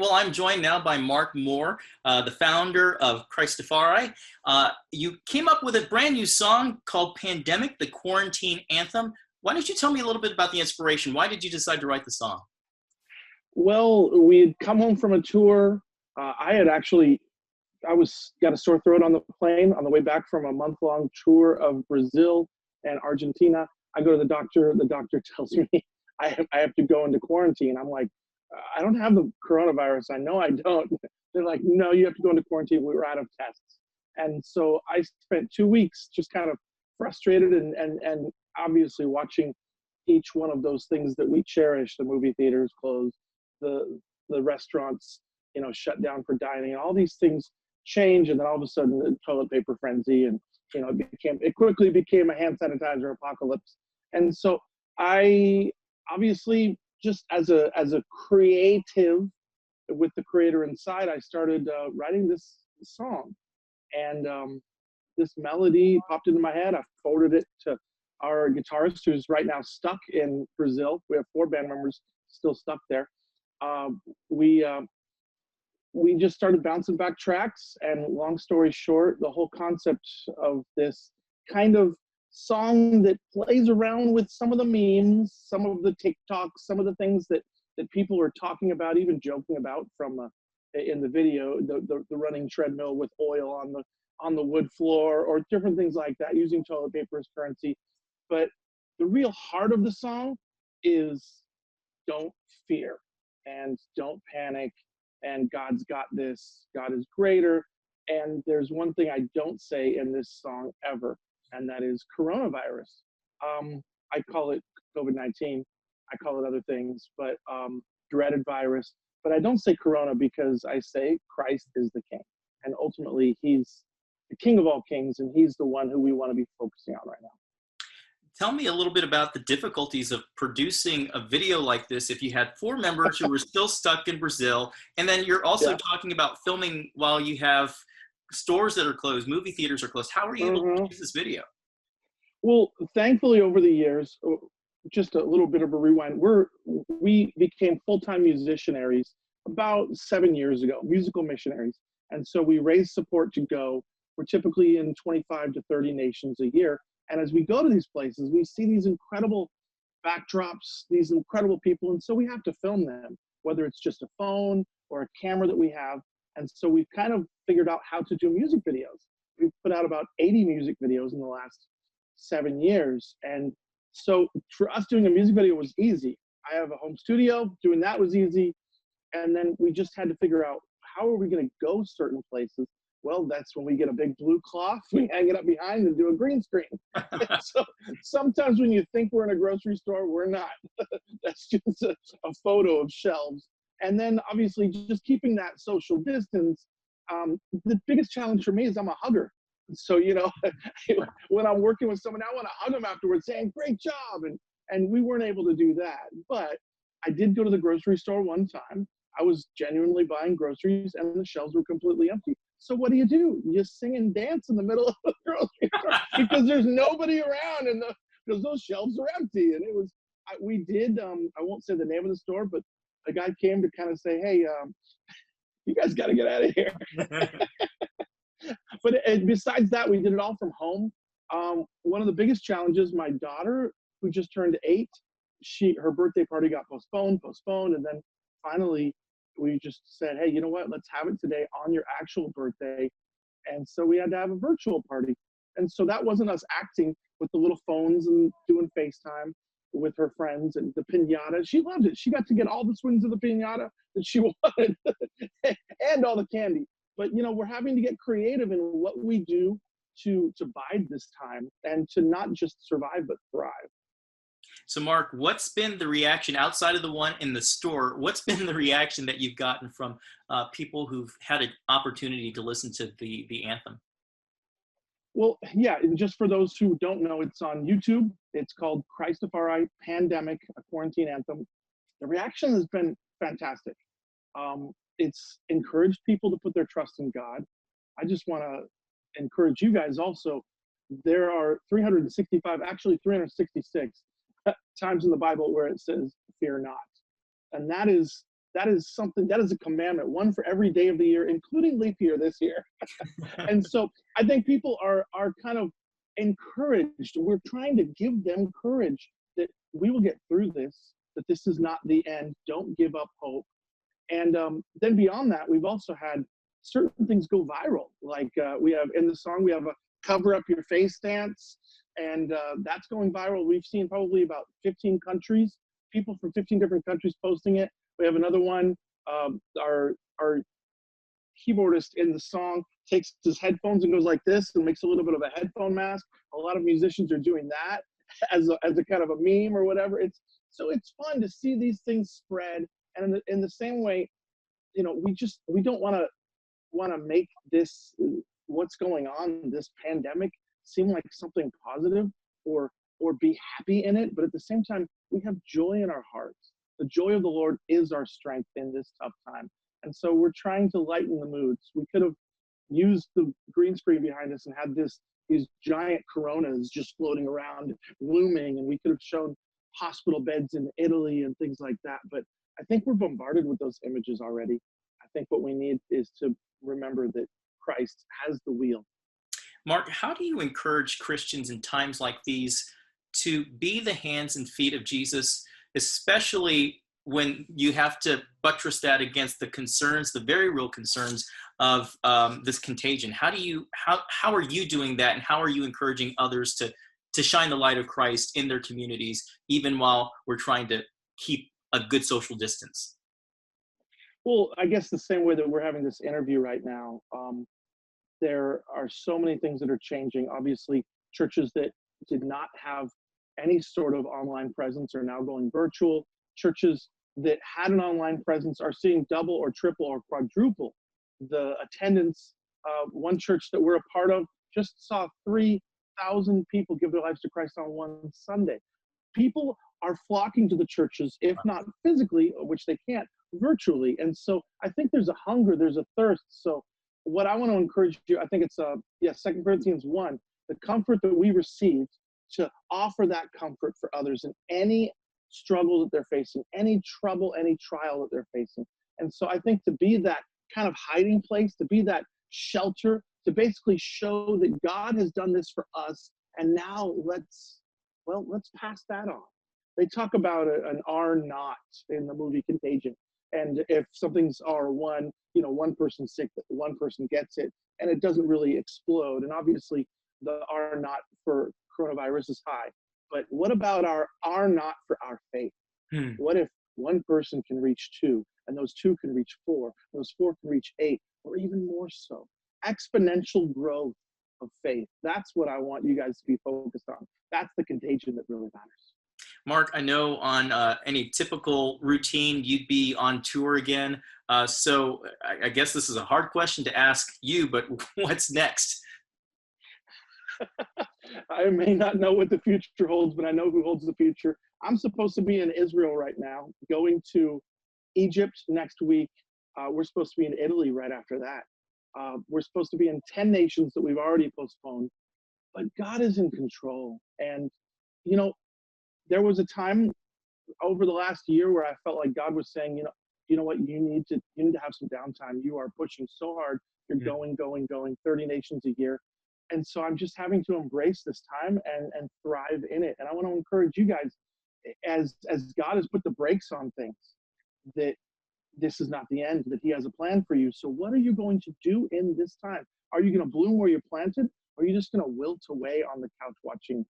Well, I'm joined now by Mark Moore, the founder of Christafari. You came up with a brand new song called Pandemic, the Quarantine Anthem. Why don't you tell me a little bit about the inspiration? Why did you decide to write the song? Well, we had come home from a tour. I was got a sore throat on the plane on the way back from a month-long tour of Brazil and Argentina. I go to the doctor. The doctor tells me I have to go into quarantine. I'm like, I don't have the coronavirus. I know I don't. They're like, no, you have to go into quarantine. We were out of tests. And so I spent 2 weeks just kind of frustrated and obviously watching each one of those things that we cherish, the movie theaters closed, the restaurants, shut down for dining, and all these things change. And then all of a sudden the toilet paper frenzy, and it quickly became a hand sanitizer apocalypse. And so I obviously, just as a creative with the creator inside, I started writing this song, and this melody popped into my head. I forwarded it to our guitarist, who's right now stuck in Brazil. We have 4 band members still stuck there. We just started bouncing back tracks, and long story short, the whole concept of this kind of song that plays around with some of the memes, some of the TikToks, some of the things that people are talking about, even joking about from in the video, the running treadmill with oil on the wood floor, or different things like that, using toilet paper as currency. But the real heart of the song is don't fear and don't panic, and God's got this. God is greater. And there's one thing I don't say in this song ever, and that is coronavirus. I call it COVID-19. I call it other things, but dreaded virus. But I don't say corona, because I say Christ is the king. And ultimately, he's the king of all kings, and he's the one who we want to be focusing on right now. Tell me a little bit about the difficulties of producing a video like this if you had 4 members who were still stuck in Brazil, and then you're also talking about filming while you have stores that are closed, movie theaters are closed. How are you able to produce this video? Well, thankfully, over the years, just a little bit of a rewind, we became full-time musicianaries about 7 years ago, musical missionaries. And so we raised support to go. We're typically in 25 to 30 nations a year. And as we go to these places, we see these incredible backdrops, these incredible people. And so we have to film them, whether it's just a phone or a camera that we have. And so we've kind of figured out how to do music videos. We've put out about 80 music videos in the last 7 years. And so for us, doing a music video was easy. I have a home studio, doing that was easy. And then we just had to figure out, how are we going to go certain places? Well, that's when we get a big blue cloth, we hang it up behind and do a green screen. So sometimes when you think we're in a grocery store, we're not. That's just a photo of shelves. And then obviously just keeping that social distance. The biggest challenge for me is I'm a hugger. So, when I'm working with someone, I want to hug them afterwards, saying, great job. And we weren't able to do that. But I did go to the grocery store one time. I was genuinely buying groceries, and the shelves were completely empty. So what do? You sing and dance in the middle of the grocery store because there's nobody around, and because those shelves are empty. And we did, I won't say the name of the store, but a guy came to kind of say, hey, you guys got to get out of here. But besides that, we did it all from home. One of the biggest challenges, my daughter, who just turned 8, her birthday party got postponed, and then finally we just said, hey, you know what, let's have it today on your actual birthday. And so we had to have a virtual party. And so that wasn't us acting with the little phones and doing FaceTime with her friends, and the piñata. She loved it. She got to get all the swings of the piñata that she wanted and all the candy. But, we're having to get creative in what we do to bide this time and to not just survive, but thrive. So Mark, what's been the reaction outside of the one in the store? What's been the reaction that you've gotten from people who've had an opportunity to listen to the anthem? Well, yeah, and just for those who don't know, it's on YouTube. It's called Christafari Pandemic, a Quarantine Anthem. The reaction has been fantastic. It's encouraged people to put their trust in God. I just want to encourage you guys also. There are 365, actually 366 times in the Bible where it says, fear not. And that is that is something, that is a commandment, one for every day of the year, including leap year this year. And so I think people are kind of encouraged. We're trying to give them courage that we will get through this, that this is not the end. Don't give up hope. And then beyond that, we've also had certain things go viral. Like we have in the song, we have a cover up your face dance, and that's going viral. We've seen probably about 15 countries, people from 15 different countries posting it. We have another one. Our keyboardist in the song takes his headphones and goes like this and makes a little bit of a headphone mask. A lot of musicians are doing that as a kind of a meme or whatever. It's fun to see these things spread. And in the same way, we don't want to make this, what's going on, this pandemic, seem like something positive or be happy in it. But at the same time, we have joy in our hearts. The joy of the Lord is our strength in this tough time. And so we're trying to lighten the moods. We could have used the green screen behind us and had these giant coronas just floating around, looming, and we could have shown hospital beds in Italy and things like that. But I think we're bombarded with those images already. I think what we need is to remember that Christ has the wheel. Mark, how do you encourage Christians in times like these to be the hands and feet of Jesus, especially when you have to buttress that against the concerns, the very real concerns of this contagion? How are you doing that, and how are you encouraging others to shine the light of Christ in their communities, even while we're trying to keep a good social distance? Well, I guess the same way that we're having this interview right now, there are so many things that are changing. Obviously, churches that did not have any sort of online presence are now going virtual. Churches that had an online presence are seeing double or triple or quadruple the attendance. One church that we're a part of just saw 3,000 people give their lives to Christ on one Sunday. People are flocking to the churches, if not physically, which they can't, virtually. And so I think there's a hunger, there's a thirst. So what I want to encourage you, I think it's 2 Corinthians 1, the comfort that we received, to offer that comfort for others in any struggle that they're facing, any trouble, any trial that they're facing. And so I think to be that kind of hiding place, to be that shelter, to basically show that God has done this for us, and now let's pass that on. They talk about an R naught in the movie Contagion. And if something's R1, one person's sick, one person gets it, and it doesn't really explode. And obviously the R naught for coronavirus is high. But what about our R naught for our faith? What if one person can reach 2, and those 2 can reach 4, those 4 can reach 8, or even more so? Exponential growth of faith. That's what I want you guys to be focused on. That's the contagion that really matters. Mark, I know on any typical routine, you'd be on tour again. So I guess this is a hard question to ask you, but what's next? I may not know what the future holds, but I know who holds the future. I'm supposed to be in Israel right now, going to Egypt next week. We're supposed to be in Italy right after that. We're supposed to be in 10 nations that we've already postponed. But God is in control. And, there was a time over the last year where I felt like God was saying, you know what, you need to have some downtime. You are pushing so hard. You're going, 30 nations a year. And so I'm just having to embrace this time and thrive in it. And I want to encourage you guys, as God has put the brakes on things, that this is not the end, that he has a plan for you. So what are you going to do in this time? Are you going to bloom where you're planted? Or are you just going to wilt away on the couch watching,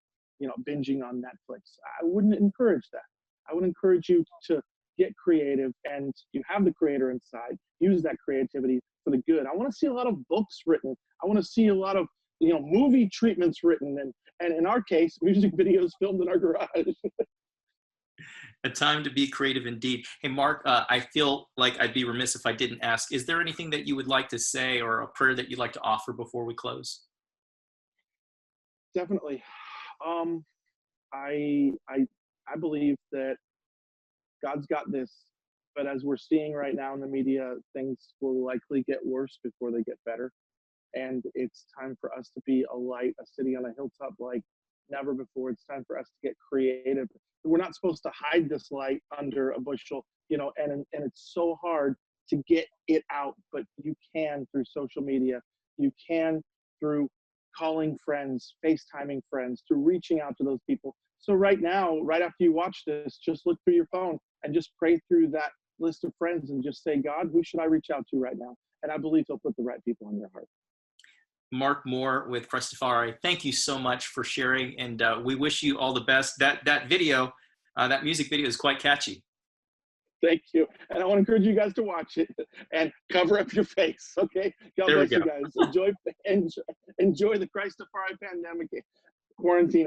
binging on Netflix? I wouldn't encourage that. I would encourage you to get creative, and you have the creator inside. Use that creativity for the good. I want to see a lot of books written. I want to see a lot of movie treatments written, and in our case, music videos filmed in our garage. A time to be creative indeed. Hey, Mark, I feel like I'd be remiss if I didn't ask, is there anything that you would like to say or a prayer that you'd like to offer before we close? Definitely. I believe that God's got this, but as we're seeing right now in the media, things will likely get worse before they get better. And it's time for us to be a light, a city on a hilltop like never before. It's time for us to get creative. We're not supposed to hide this light under a bushel. and it's so hard to get it out, but you can through social media. You can through calling friends, FaceTiming friends, through reaching out to those people. So right now, right after you watch this, just look through your phone and just pray through that list of friends and just say, God, who should I reach out to right now? And I believe he'll put the right people in your heart. Mark Moore with Crestafari, thank you so much for sharing, and we wish you all the best. That video, that music video is quite catchy. Thank you. And I want to encourage you guys to watch it and cover up your face. Okay. God bless you guys. Enjoy the Christafari pandemic quarantine.